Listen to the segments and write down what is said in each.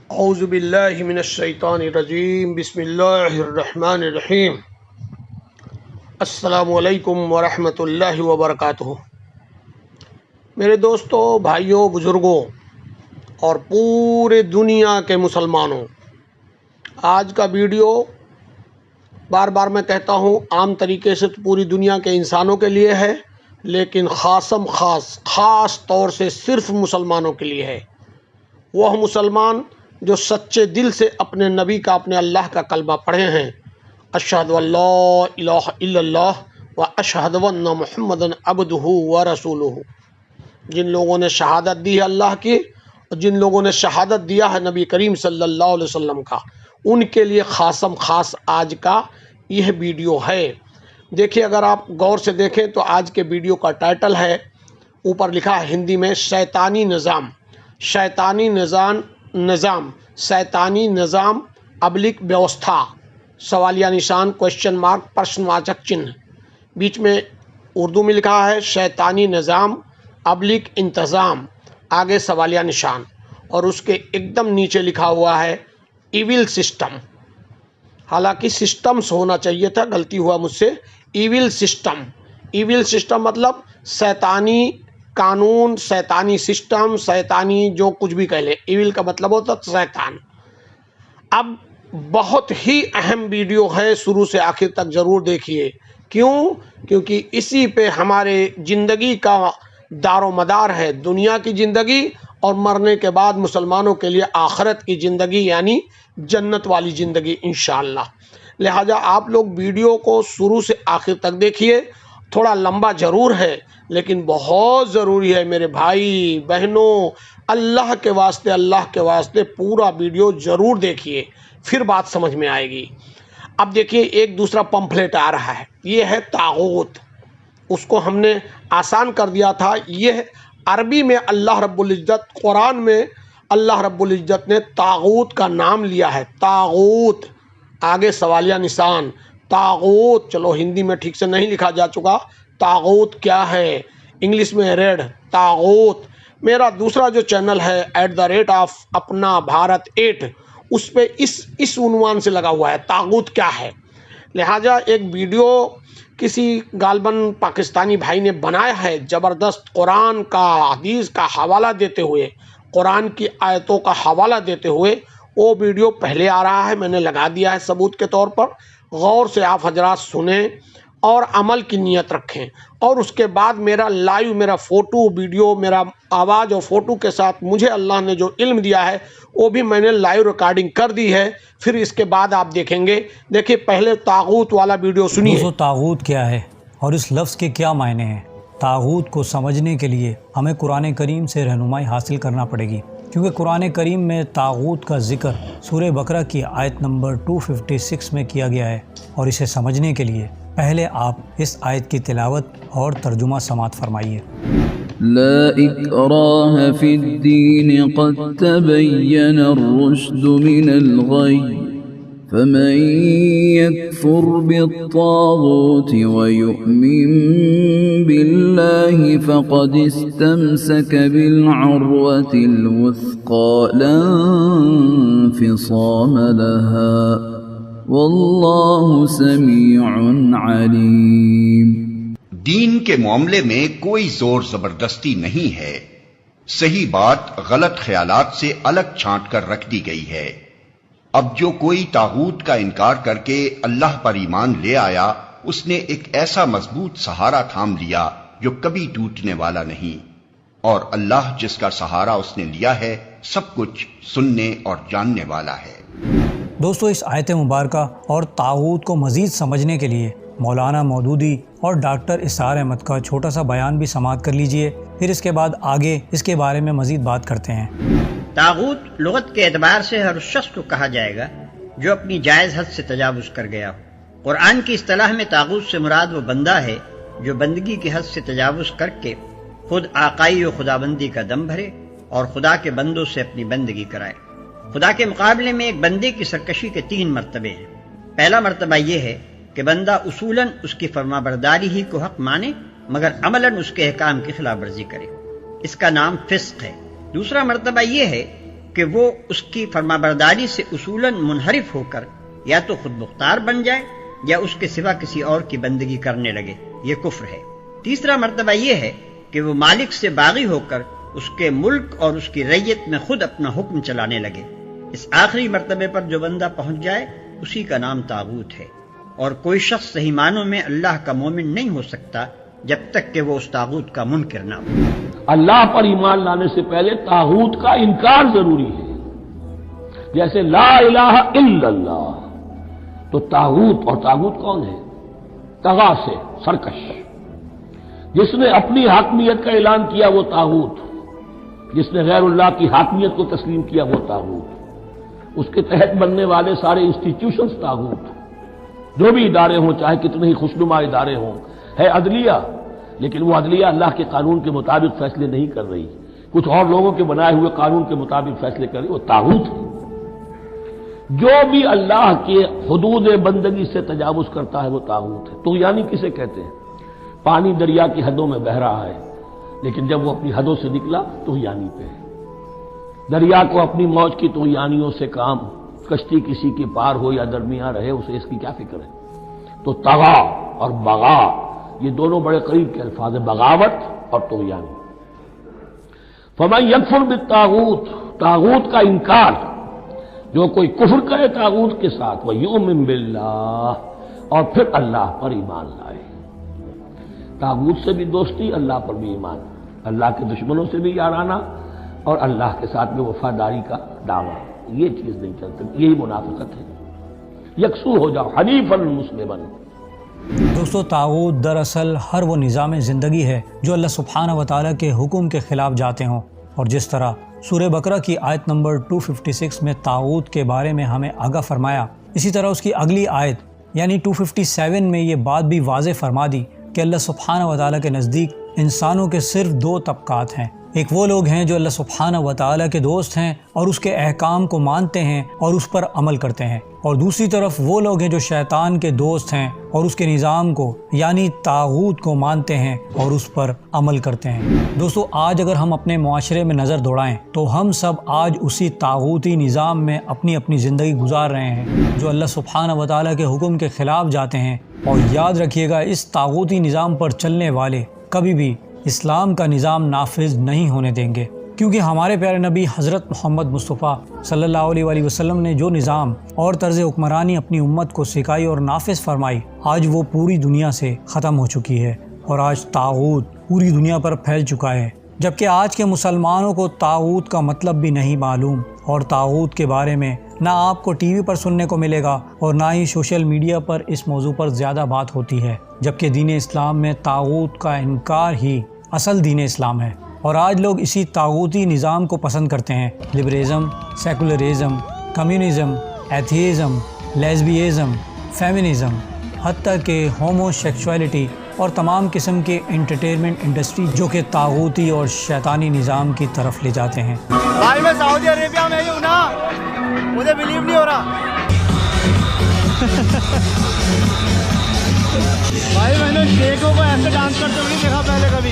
اعوذ باللہ من الشیطان الرجیم بسم اللہ الرحمن الرحیم السلام علیکم ورحمۃ اللہ وبرکاتہ۔ میرے دوستوں، بھائیوں، بزرگوں اور پورے دنیا کے مسلمانوں، آج کا ویڈیو بار بار میں کہتا ہوں عام طریقے سے تو پوری دنیا کے انسانوں کے لیے ہے، لیکن خاص طور سے صرف مسلمانوں کے لیے ہے۔ وہ مسلمان جو سچے دل سے اپنے نبی کا، اپنے اللہ کا کلمہ پڑھے ہیں، اشہد ان لا الہ الا اللہ و اشہد ان محمدًا عبدہ و رسولہ، جن لوگوں نے شہادت دی ہے اللہ کی اور جن لوگوں نے شہادت دیا ہے نبی کریم صلی اللہ علیہ وسلم کا، ان کے لیے خاص آج کا یہ ویڈیو ہے۔ دیکھیے، اگر آپ غور سے دیکھیں تو آج کے ویڈیو کا ٹائٹل ہے، اوپر لکھا ہے ہندی میں شیطانی نظام ابلک بیوستھا، سوالیہ نشان، کوشچن مارک، پرشن واچک چنہ، بیچ میں اردو میں لکھا ہے شیطانی نظام ابلک انتظام، آگے سوالیہ نشان، اور اس کے ایک دم نیچے لکھا ہوا ہے ایول سسٹم۔ حالانکہ سسٹمز ہونا چاہیے تھا، غلطی ہوا مجھ سے، ایول سسٹم مطلب شیطانی قانون، شیطانی سسٹم، شیطانی جو کچھ بھی کہہ لیں، ایول کا مطلب ہوتا ہے شیطان۔ اب بہت ہی اہم ویڈیو ہے، شروع سے آخر تک ضرور دیکھیے۔ کیونکہ اسی پہ ہمارے زندگی کا دار و مدار ہے، دنیا کی زندگی اور مرنے کے بعد مسلمانوں کے لیے آخرت کی زندگی، یعنی جنت والی زندگی انشاءاللہ۔ لہٰذا آپ لوگ ویڈیو کو شروع سے آخر تک دیکھیے۔ تھوڑا لمبا ضرور ہے لیکن بہت ضروری ہے میرے بھائی بہنوں، اللہ کے واسطے پورا ویڈیو ضرور دیکھیے، پھر بات سمجھ میں آئے گی۔ اب دیکھیے، ایک دوسرا پمفلٹ آ رہا ہے، یہ ہے طاغوت۔ اس کو ہم نے آسان کر دیا تھا، یہ عربی میں اللہ رب العزت، قرآن میں اللہ رب العزت نے طاغوت کا نام لیا ہے، طاغوت، آگے سوالیہ نشان، طاغوت۔ چلو ہندی میں ٹھیک سے نہیں لکھا جا چکا، طاغوت کیا ہے، انگلش میں ریڈ طاغوت۔ میرا دوسرا جو چینل ہے @اپنا بھارت 8، اس پہ اس عنوان سے لگا ہوا ہے طاغوت کیا ہے۔ لہٰذا ایک ویڈیو کسی غالباً پاکستانی بھائی نے بنایا ہے، زبردست، قرآن کا، حدیث کا حوالہ دیتے ہوئے، قرآن کی آیتوں کا حوالہ دیتے ہوئے، وہ ویڈیو پہلے آ رہا ہے، میں نے لگا دیا ہے ثبوت کے طور پر۔ غور سے آپ حضرات سنیں اور عمل کی نیت رکھیں، اور اس کے بعد میرا فوٹو ویڈیو، میرا آواز اور فوٹو کے ساتھ مجھے اللہ نے جو علم دیا ہے وہ بھی میں نے لائیو ریکارڈنگ کر دی ہے، پھر اس کے بعد آپ دیکھیں گے۔ دیکھیے، پہلے طاغوت والا ویڈیو سنیے۔ دوستو، طاغوت کیا ہے اور اس لفظ کے کیا معنی ہیں؟ طاغوت کو سمجھنے کے لیے ہمیں قرآن کریم سے رہنمائی حاصل کرنا پڑے گی، کیونکہ قرآن کریم میں طاغوت کا ذکر سورہ بقرہ کی آیت نمبر 256 میں کیا گیا ہے، اور اسے سمجھنے کے لیے پہلے آپ اس آیت کی تلاوت اور ترجمہ سماعت فرمائیے۔ لا اکراہ فی الدین قد تبین الرشد من الغی فمن یکفر بالطاغوت ویؤمن باللہ فقد استمسک بالعروة الوثقى لا انفصام لها واللہ سمیع علیم۔ دین کے معاملے میں کوئی زور زبردستی نہیں ہے، صحیح بات غلط خیالات سے الگ چھانٹ کر رکھ دی گئی ہے۔ اب جو کوئی طاغوت کا انکار کر کے اللہ پر ایمان لے آیا، اس نے ایک ایسا مضبوط سہارا تھام لیا جو کبھی ٹوٹنے والا نہیں، اور اللہ جس کا سہارا اس نے لیا ہے سب کچھ سننے اور جاننے والا ہے۔ دوستو، اس آیت مبارکہ اور طاغوت کو مزید سمجھنے کے لیے مولانا مودودی اور ڈاکٹر اسرار احمد کا چھوٹا سا بیان بھی سماعت کر لیجئے، پھر اس کے بعد آگے اس کے بارے میں مزید بات کرتے ہیں۔ طاغوت لغت کے اعتبار سے ہر اس شخص کو کہا جائے گا جو اپنی جائز حد سے تجاوز کر گیا ہو۔ قرآن کی اصطلاح میں طاغوت سے مراد وہ بندہ ہے جو بندگی کی حد سے تجاوز کر کے خود آقائی و خدابندی کا دم بھرے اور خدا کے بندوں سے اپنی بندگی کرائے۔ خدا کے مقابلے میں ایک بندے کی سرکشی کے 3 مرتبے ہیں۔ پہلا مرتبہ یہ ہے کہ بندہ اصولاً اس کی فرما برداری ہی کو حق مانے مگر عملاً اس کے احکام کی خلاف ورزی کرے، اس کا نام فسق ہے۔ دوسرا مرتبہ یہ ہے کہ وہ اس کی فرمانبرداری سے اصولاً منحرف ہو کر یا تو خود مختار بن جائے یا اس کے سوا کسی اور کی بندگی کرنے لگے، یہ کفر ہے۔ تیسرا مرتبہ یہ ہے کہ وہ مالک سے باغی ہو کر اس کے ملک اور اس کی رعیت میں خود اپنا حکم چلانے لگے۔ اس آخری مرتبے پر جو بندہ پہنچ جائے اسی کا نام طاغوت ہے، اور کوئی شخص صحیح معنوں میں اللہ کا مومن نہیں ہو سکتا جب تک کہ وہ اس طاغوت کا منکر نہ ہو۔ اللہ پر ایمان لانے سے پہلے طاغوت کا انکار ضروری ہے۔ جیسے لا الہ الا اللہ، تو طاغوت، اور طاغوت کون ہے؟ طغا سے سرکش، جس نے اپنی حاکمیت کا اعلان کیا وہ طاغوت، جس نے غیر اللہ کی حاکمیت کو تسلیم کیا وہ طاغوت، اس کے تحت بننے والے سارے انسٹیٹیوشنز طاغوت، جو بھی ادارے ہوں، چاہے کتنے ہی خوشنما ادارے ہوں۔ ہے عدلیہ، لیکن وہ عدلیہ اللہ کے قانون کے مطابق فیصلے نہیں کر رہی، کچھ اور لوگوں کے بنائے ہوئے قانون کے مطابق فیصلے کر رہی، وہ طاغوت ہے۔ جو بھی اللہ کے حدود بندگی سے تجاوز کرتا ہے وہ طاغوت ہے۔ تو یعنی کسے کہتے ہیں؟ پانی دریا کی حدوں میں بہہ رہا ہے، لیکن جب وہ اپنی حدوں سے نکلا تو یعنی پہ ہے۔ دریا کو اپنی موج کی تو یانیوں سے کام، کشتی کسی کے پار ہو یا درمیان رہے اسے اس کی کیا فکر ہے؟ تو طغا اور بغا یہ دونوں بڑے قریب کے الفاظ ہیں، بغاوت اور طغیان۔ فمن یکفر بالطاغوت، طاغوت کا انکار، جو کوئی کفر کرے طاغوت کے ساتھ، ویؤمن باللہ، اور پھر اللہ پر ایمان لائے۔ طاغوت سے بھی دوستی، اللہ پر بھی ایمان، اللہ کے دشمنوں سے بھی یارانہ، اور اللہ کے ساتھ میں وفاداری کا دعویٰ، یہ چیز نہیں چلتی، یہی منافقت ہے۔ یکسو ہو جاؤ، حنیفا مسلما۔ دوستو، طاغوت دراصل ہر وہ نظام زندگی ہے جو اللہ سبحانہ و تعالیٰ کے حکم کے خلاف جاتے ہوں، اور جس طرح سورہ بقرہ کی آیت نمبر 256 میں طاغوت کے بارے میں ہمیں آگاہ فرمایا، اسی طرح اس کی اگلی آیت یعنی 257 میں یہ بات بھی واضح فرما دی کہ اللہ سبحانہ و تعالیٰ کے نزدیک انسانوں کے صرف دو طبقات ہیں۔ ایک وہ لوگ ہیں جو اللہ سبحانہ و تعالیٰ کے دوست ہیں اور اس کے احکام کو مانتے ہیں اور اس پر عمل کرتے ہیں، اور دوسری طرف وہ لوگ ہیں جو شیطان کے دوست ہیں اور اس کے نظام کو یعنی طاغوت کو مانتے ہیں اور اس پر عمل کرتے ہیں۔ دوستو، آج اگر ہم اپنے معاشرے میں نظر دوڑائیں تو ہم سب آج اسی طاغوتی نظام میں اپنی اپنی زندگی گزار رہے ہیں جو اللہ سبحانہ و تعالیٰ کے حکم کے خلاف جاتے ہیں۔ اور یاد رکھیے گا، اس طاغوتی نظام پر چلنے والے کبھی بھی اسلام کا نظام نافذ نہیں ہونے دیں گے، کیونکہ ہمارے پیارے نبی حضرت محمد مصطفیٰ صلی اللہ علیہ وآلہ وسلم نے جو نظام اور طرز حکمرانی اپنی امت کو سکھائی اور نافذ فرمائی، آج وہ پوری دنیا سے ختم ہو چکی ہے، اور آج طاغوت پوری دنیا پر پھیل چکا ہے، جبکہ آج کے مسلمانوں کو طاغوت کا مطلب بھی نہیں معلوم، اور طاغوت کے بارے میں نہ آپ کو ٹی وی پر سننے کو ملے گا اور نہ ہی سوشل میڈیا پر اس موضوع پر زیادہ بات ہوتی ہے، جبکہ دین اسلام میں طاغوت کا انکار ہی اصل دین اسلام ہے۔ اور آج لوگ اسی طاغوتی نظام کو پسند کرتے ہیں، liberalism, secularism, communism, atheism, lesbianism, feminism, حتیٰ کہ ہومو سیکشوالٹی اور تمام قسم کے انٹرٹینمنٹ انڈسٹری جو کہ طاغوتی اور شیطانی نظام کی طرف لے جاتے ہیں۔ بھائی میں سعودی عربیہ میں ہی ہوں نا، مجھے بلیو نہیں ہو رہا۔ بھائی میں نے شیخوں کو ایسے ڈانس کرتے ہوئے نہیں دیکھا پہلے کبھی۔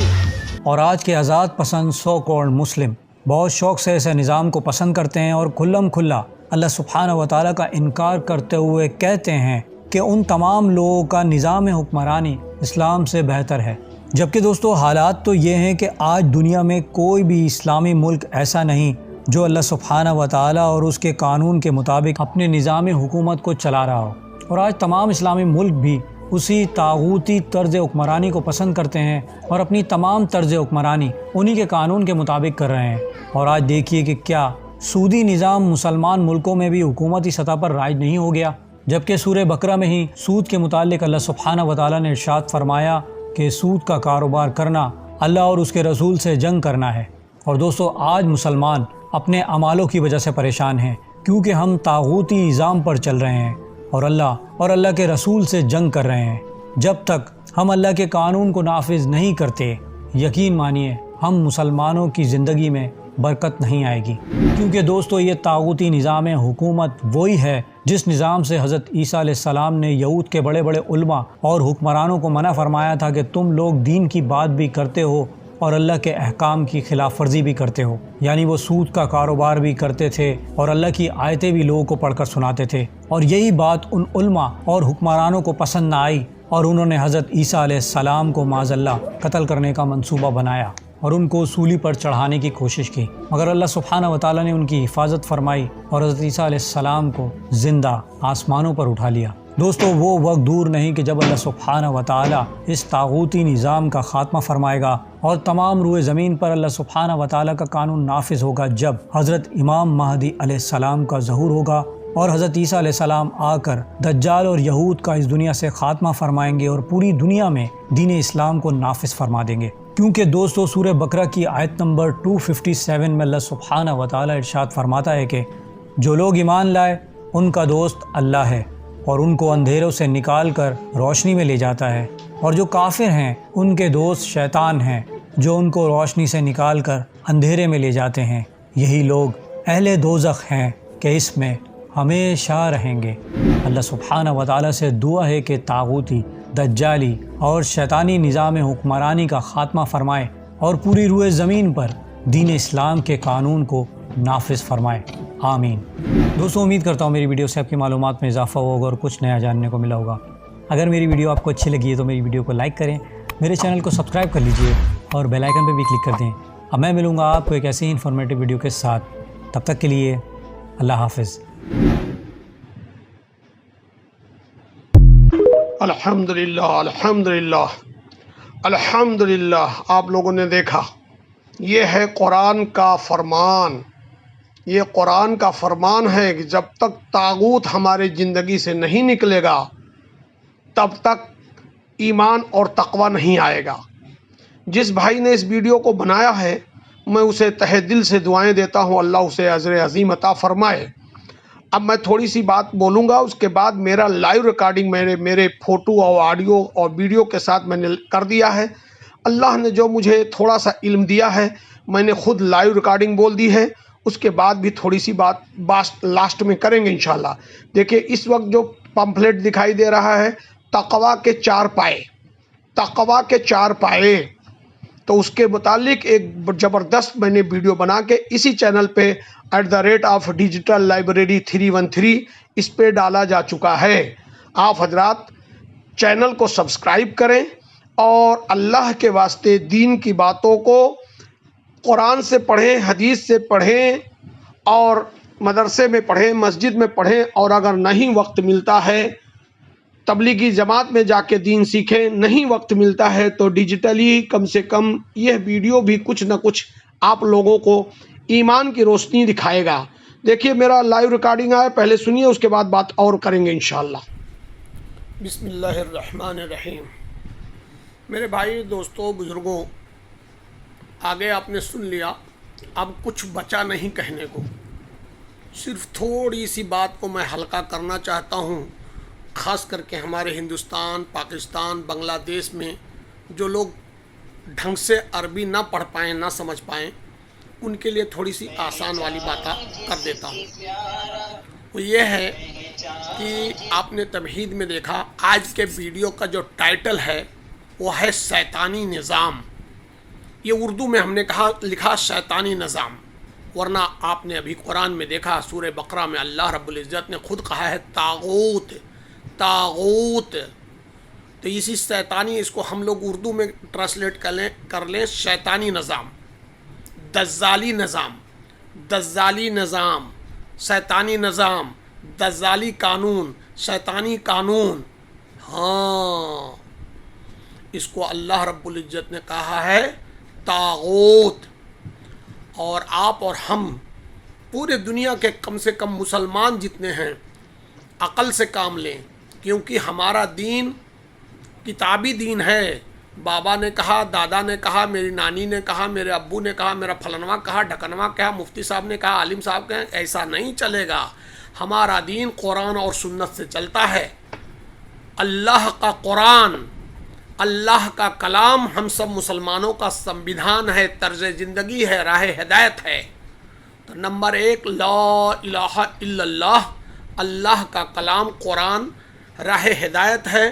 اور آج کے آزاد پسند سو کالڈ مسلم بہت شوق سے ایسے نظام کو پسند کرتے ہیں اور کھلم کھلا اللہ سبحانہ و تعالیٰ کا انکار کرتے ہوئے کہتے ہیں کہ ان تمام لوگوں کا نظام حکمرانی اسلام سے بہتر ہے، جبکہ دوستو حالات تو یہ ہیں کہ آج دنیا میں کوئی بھی اسلامی ملک ایسا نہیں جو اللہ سبحانہ و تعالیٰ اور اس کے قانون کے مطابق اپنے نظام حکومت کو چلا رہا ہو، اور آج تمام اسلامی ملک بھی اسی طاغوتی طرز حکمرانی کو پسند کرتے ہیں اور اپنی تمام طرز حکمرانی انہی کے قانون کے مطابق کر رہے ہیں۔ اور آج دیکھیے کہ کیا سودی نظام مسلمان ملکوں میں بھی حکومتی سطح پر رائج نہیں ہو گیا، جبکہ سورہ بقرہ میں ہی سود کے متعلق اللہ سبحانہ و تعالیٰ نے ارشاد فرمایا کہ سود کا کاروبار کرنا اللہ اور اس کے رسول سے جنگ کرنا ہے۔ اور دوستو، آج مسلمان اپنے اعمالوں کی وجہ سے پریشان ہیں، کیونکہ ہم طاغوتی نظام پر چل رہے ہیں اور اللہ کے رسول سے جنگ کر رہے ہیں۔ جب تک ہم اللہ کے قانون کو نافذ نہیں کرتے، یقین مانیے ہم مسلمانوں کی زندگی میں برکت نہیں آئے گی، کیونکہ دوستو یہ طاغوتی نظام حکومت وہی ہے جس نظام سے حضرت عیسیٰ علیہ السلام نے یہود کے بڑے بڑے علماء اور حکمرانوں کو منع فرمایا تھا کہ تم لوگ دین کی بات بھی کرتے ہو اور اللہ کے احکام کی خلاف ورزی بھی کرتے ہو، یعنی وہ سود کا کاروبار بھی کرتے تھے اور اللہ کی آیتیں بھی لوگوں کو پڑھ کر سناتے تھے، اور یہی بات ان علماء اور حکمرانوں کو پسند نہ آئی اور انہوں نے حضرت عیسیٰ علیہ السلام کو معاذ اللہ قتل کرنے کا منصوبہ بنایا اور ان کو سولی پر چڑھانے کی کوشش کی، مگر اللہ سبحانہ و تعالیٰ نے ان کی حفاظت فرمائی اور حضرت عیسیٰ علیہ السلام کو زندہ آسمانوں پر اٹھا لیا۔ دوستو، وہ وقت دور نہیں کہ جب اللہ سبحانہ و تعالیٰ اس طاغوتی نظام کا خاتمہ فرمائے گا اور تمام روئے زمین پر اللہ سبحانہ و تعالیٰ کا قانون نافذ ہوگا، جب حضرت امام مہدی علیہ السلام کا ظہور ہوگا اور حضرت عیسیٰ علیہ السلام آ کر دجال اور یہود کا اس دنیا سے خاتمہ فرمائیں گے اور پوری دنیا میں دین اسلام کو نافذ فرما دیں گے۔ کیونکہ دوستو، سورہ بقرہ کی آیت نمبر 257 میں اللہ سبحانہ و تعالیٰ ارشاد فرماتا ہے کہ جو لوگ ایمان لائے ان کا دوست اللہ ہے اور ان کو اندھیروں سے نکال کر روشنی میں لے جاتا ہے، اور جو کافر ہیں ان کے دوست شیطان ہیں جو ان کو روشنی سے نکال کر اندھیرے میں لے جاتے ہیں۔ یہی لوگ اہل دوزخ ہیں کہ اس میں ہمیشہ رہیں گے۔ اللہ سبحانہ و تعالیٰ سے دعا ہے کہ طاغوتی، دجالی اور شیطانی نظام حکمرانی کا خاتمہ فرمائے اور پوری روئے زمین پر دین اسلام کے قانون کو نافذ فرمائے، آمین۔ دوستو، امید کرتا ہوں میری ویڈیو سے آپ کی معلومات میں اضافہ ہوگا اور کچھ نیا جاننے کو ملا ہوگا۔ اگر میری ویڈیو آپ کو اچھی لگی ہے تو میری ویڈیو کو لائک کریں، میرے چینل کو سبسکرائب کر لیجئے اور بیل آئیکن پہ بھی کلک کر دیں۔ اب میں ملوں گا آپ کو ایک ایسی انفارمیٹیو ویڈیو کے ساتھ، تب تک کے لیے اللہ حافظ۔ الحمدللہ الحمدللہ الحمدللہ۔ آپ لوگوں نے دیکھا، یہ ہے قرآن کا فرمان، یہ قرآن کا فرمان ہے کہ جب تک طاغوت ہمارے زندگی سے نہیں نکلے گا تب تک ایمان اور تقوی نہیں آئے گا۔ جس بھائی نے اس ویڈیو کو بنایا ہے میں اسے تہہ دل سے دعائیں دیتا ہوں، اللہ اسے اجر عظیم عطا فرمائے۔ اب میں تھوڑی سی بات بولوں گا، اس کے بعد میرا لائیو ریکارڈنگ میرے فوٹو اور آڈیو اور ویڈیو کے ساتھ میں نے کر دیا ہے۔ اللہ نے جو مجھے تھوڑا سا علم دیا ہے میں نے خود لائیو ریکارڈنگ بول دی ہے، اس کے بعد بھی تھوڑی سی بات لاسٹ میں کریں گے انشاءاللہ۔ دیکھیں، اس وقت جو پمفلٹ دکھائی دے رہا ہے تقوی کے 4 پائے، تقوی کے 4 پائے، تو اس کے متعلق ایک زبردست میں نے ویڈیو بنا کے اسی چینل پہ @digital library 313 اس پہ ڈالا جا چکا ہے۔ آپ حضرات چینل کو سبسکرائب کریں اور اللہ کے واسطے دین کی باتوں کو قرآن سے پڑھیں، حدیث سے پڑھیں اور مدرسے میں پڑھیں، مسجد میں پڑھیں، اور اگر نہیں وقت ملتا ہے تبلیغی جماعت میں جا کے دین سیکھیں، نہیں وقت ملتا ہے تو ڈیجیٹلی کم سے کم یہ ویڈیو بھی کچھ نہ کچھ آپ لوگوں کو ایمان کی روشنی دکھائے گا۔ دیکھیے میرا لائیو ریکارڈنگ ہے، پہلے سنیے، اس کے بعد بات اور کریں گے انشاءاللہ۔ بسم اللہ الرحمن الرحیم۔ میرے بھائی، دوستوں، بزرگوں، آگے آپ نے سن لیا، اب کچھ بچا نہیں کہنے کو، صرف تھوڑی سی بات کو میں ہلکا کرنا چاہتا ہوں، خاص کر کے ہمارے ہندوستان، پاکستان، بنگلہ دیش میں جو لوگ ڈھنگ سے عربی نہ پڑھ پائیں، نہ سمجھ پائیں، ان کے لیے تھوڑی سی آسان والی باتیں کر دیتا ہوں۔ وہ یہ ہے کہ آپ نے تمہید میں دیکھا، آج کے ویڈیو کا جو ٹائٹل ہے وہ ہے شیطانی نظام۔ یہ اردو میں ہم نے لکھا شیطانی نظام، ورنہ آپ نے ابھی قرآن میں دیکھا، سورہ بقرہ میں اللہ رب العزت نے خود کہا ہے طاغوت، طاغوت۔ تو اسی شیطانی، اس کو ہم لوگ اردو میں ٹرانسلیٹ کر لیں شیطانی نظام، دجالی نظام، دجالی نظام، شیطانی نظام، دجالی قانون، شیطانی قانون۔ ہاں، اس کو اللہ رب العزت نے کہا ہے طاغوت۔ اور آپ اور ہم پورے دنیا کے کم سے کم مسلمان جتنے ہیں عقل سے کام لیں، کیونکہ ہمارا دین کتابی دین ہے۔ بابا نے کہا، دادا نے کہا، میری نانی نے کہا، میرے ابو نے کہا، میرا فلنوا کہا، ڈھکنوا کہا، مفتی صاحب نے کہا، عالم صاحب کہا، ایسا نہیں چلے گا۔ ہمارا دین قرآن اور سنت سے چلتا ہے۔ اللہ کا قرآن، اللہ کا کلام ہم سب مسلمانوں کا سنویدھان ہے، طرز زندگی ہے، راہ ہدایت ہے۔ تو نمبر 1 لا الہ الا اللہ، اللہ کا کلام قرآن راہ ہدایت ہے۔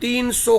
300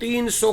300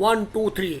1 2 3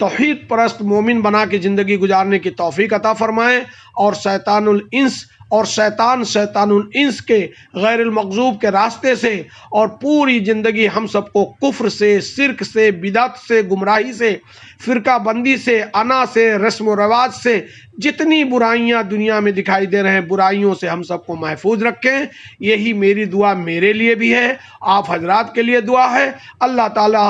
توحید پرست مومن بنا کے زندگی گزارنے کی توفیق عطا فرمائیں، اور شیطان الانس کے غیر المغضوب کے راستے سے اور پوری زندگی ہم سب کو کفر سے، شرک سے، بدعت سے، گمراہی سے، فرقہ بندی سے، انا سے، رسم و رواج سے، جتنی برائیاں دنیا میں دکھائی دے رہے ہیں برائیوں سے ہم سب کو محفوظ رکھیں۔ یہی میری دعا میرے لیے بھی ہے، آپ حضرات کے لیے دعا ہے۔ اللہ تعالی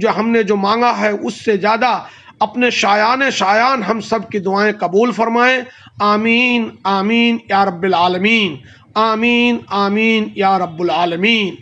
ہم نے جو مانگا ہے اس سے زیادہ اپنے شایان ہم سب کی دعائیں قبول فرمائیں۔ آمین آمین یا رب العالمین، آمین آمین یا رب العالمین۔